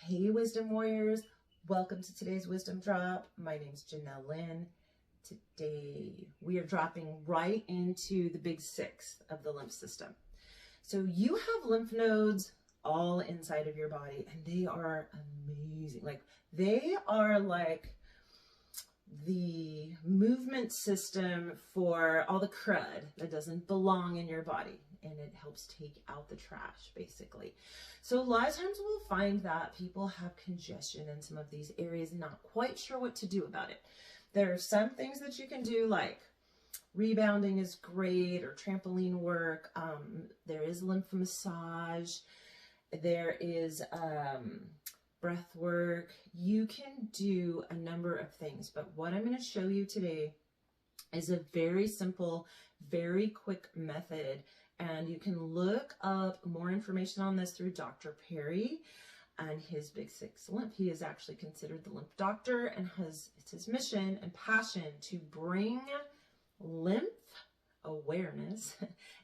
Hey Wisdom Warriors, welcome to today's Wisdom Drop. My name's Janelle Lynn. Today we are dropping right into the big six of the lymph system. So you have lymph nodes all inside of your body and they are amazing. Like they are like the movement system for all the crud that doesn't belong in your body, and it helps take out the trash basically. So a lot of times we'll find that people have congestion in some of these areas, not quite sure what to do about it. There are some things that you can do, like rebounding is great, or trampoline work. There is lymph massage. There is breath work. You can do a number of things, but what I'm going to show you today is a very simple, very quick method, and you can look up more information on this through Dr. Perry and his Big Six Lymph. He is actually considered the lymph doctor, and it's his mission and passion to bring lymph awareness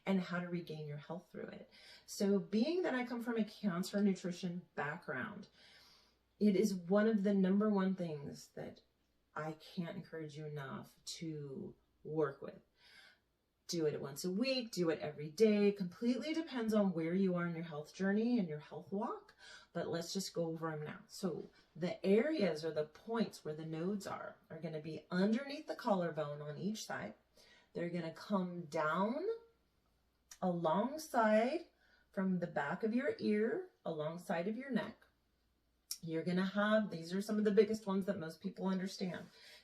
and how to regain your health through it. So being that I come from a cancer nutrition background, it is one of the number one things that I can't encourage you enough to work with. Do it once a week, do it every day. Completely depends on where you are in your health journey and your health walk, but let's just go over them now. So the areas or the points where the nodes are going to be underneath the collarbone on each side. They're going to come down alongside from the back of your ear, alongside of your neck. You're going to have, these are some of the biggest ones that most people understand.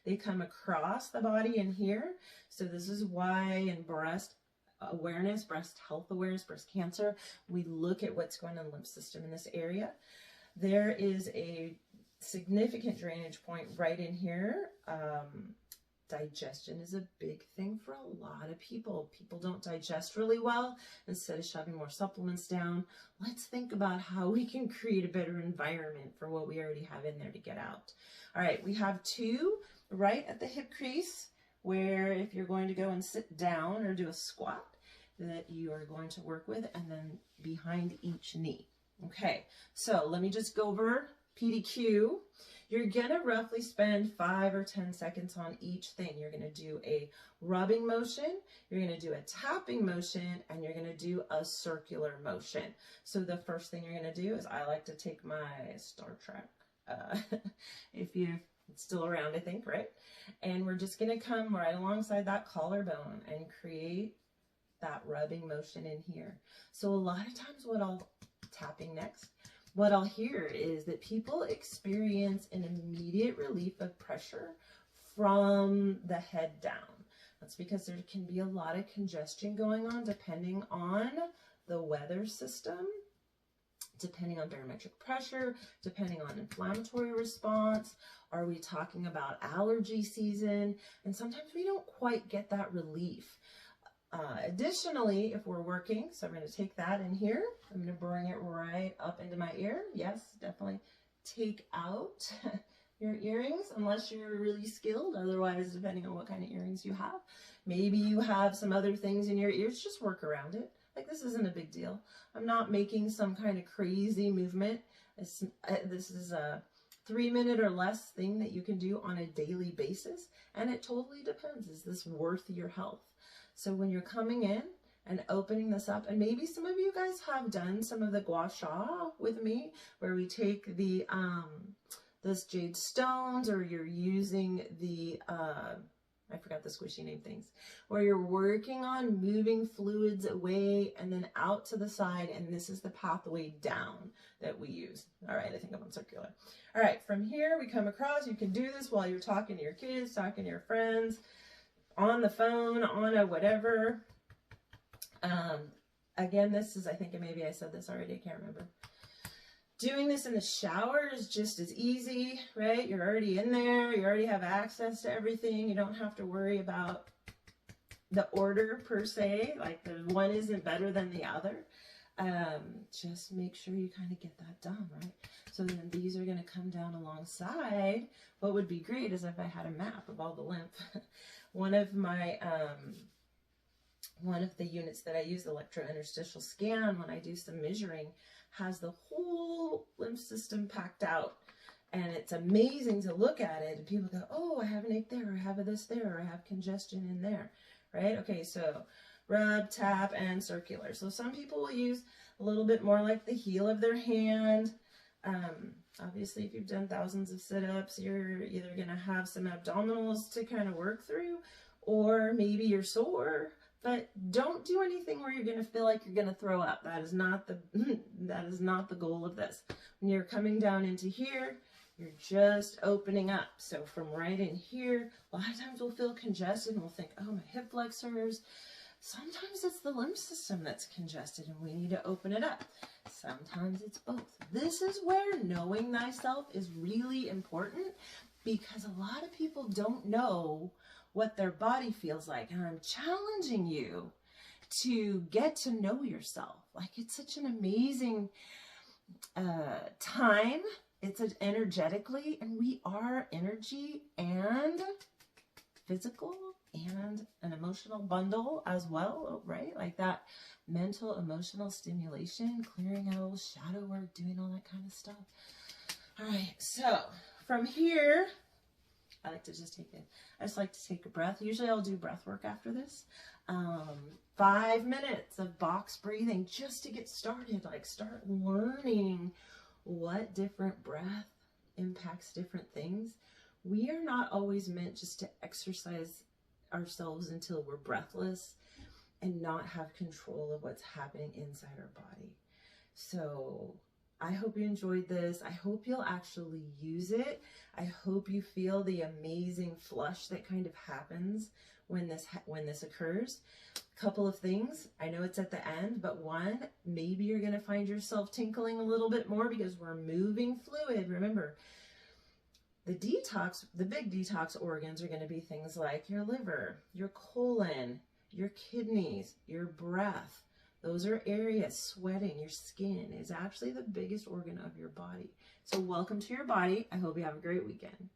They come across the body in here. So this is why in breast awareness, breast health awareness, breast cancer, we look at what's going on in the lymph system in this area. There is a significant drainage point right in here. Digestion is a big thing for a lot of people. People don't digest really well. Instead of shoving more supplements down, let's think about how we can create a better environment for what we already have in there to get out. All right, we have two right at the hip crease, where if you're going to go and sit down or do a squat, that you are going to work with, and then behind each knee. Okay, so let me just go over PDQ. You're gonna roughly spend 5 or 10 seconds on each thing. You're gonna do a rubbing motion, you're gonna do a tapping motion, and you're gonna do a circular motion. So the first thing you're gonna do is, I like to take my Star Trek, if you're still around, I think, right? And we're just gonna come right alongside that collarbone and create that rubbing motion in here. So a lot of times tapping next, what I'll hear is that people experience an immediate relief of pressure from the head down. That's because there can be a lot of congestion going on depending on the weather system, depending on barometric pressure, depending on inflammatory response. Are we talking about allergy season? And sometimes we don't quite get that relief. Additionally, if we're working, so I'm going to take that in here, I'm going to bring it right up into my ear. Yes, definitely take out your earrings unless you're really skilled. Otherwise, depending on what kind of earrings you have, maybe you have some other things in your ears, just work around it. Like, this isn't a big deal. I'm not making some kind of crazy movement. This is a 3-minute or less thing that you can do on a daily basis. And it totally depends. Is this worth your health? So when you're coming in and opening this up, and maybe some of you guys have done some of the gua sha with me, where we take the those jade stones, or you're using the I forgot the squishy name things, where you're working on moving fluids away and then out to the side, and this is the pathway down that we use. All right, I think I'm on circular. All right, from here we come across. You can do this while you're talking to your kids, talking to your friends, on the phone, on a whatever. Again, this is, I think maybe I said this already, I can't remember. Doing this in the shower is just as easy, right? You're already in there, you already have access to everything. You don't have to worry about the order per se, like the one isn't better than the other. Just make sure you kind of get that done, right? So then these are going to come down alongside. What would be great is if I had a map of all the lymph. One of my, one of the units that I use, the electrointerstitial scan, when I do some measuring, has the whole lymph system packed out. And it's amazing to look at it and people go, oh, I have an ache there, or I have this there, or I have congestion in there, right? Okay, so rub, tap, and circular. So some people will use a little bit more like the heel of their hand. Obviously, if you've done thousands of sit-ups, you're either going to have some abdominals to kind of work through, or maybe you're sore. But don't do anything where you're going to feel like you're going to throw up. That is not the goal of this. When you're coming down into here, you're just opening up. So from right in here, a lot of times we'll feel congested and we'll think, oh, my hip flexors. Sometimes it's the lymph system that's congested and we need to open it up. Sometimes it's both. This is where knowing thyself is really important, because a lot of people don't know what their body feels like. And I'm challenging you to get to know yourself. Like, it's such an amazing time. It's energetically, and we are energy and physical and an emotional bundle as well, right? Like that mental, emotional stimulation, clearing out old shadow work, doing all that kind of stuff. All right, so from here, I just like to take a breath. Usually I'll do breath work after this. 5 minutes of box breathing just to get started, like start learning what different breath impacts different things. We are not always meant just to exercise ourselves until we're breathless and not have control of what's happening inside our body. So I hope you enjoyed this. I hope you'll actually use it. I hope you feel the amazing flush that kind of happens when this occurs. A couple of things. I know it's at the end, but one, maybe you're going to find yourself tinkling a little bit more because we're moving fluid. Remember, the big detox organs are going to be things like your liver, your colon, your kidneys, your breath. Those are areas. Sweating, your skin is actually the biggest organ of your body. So welcome to your body. I hope you have a great weekend.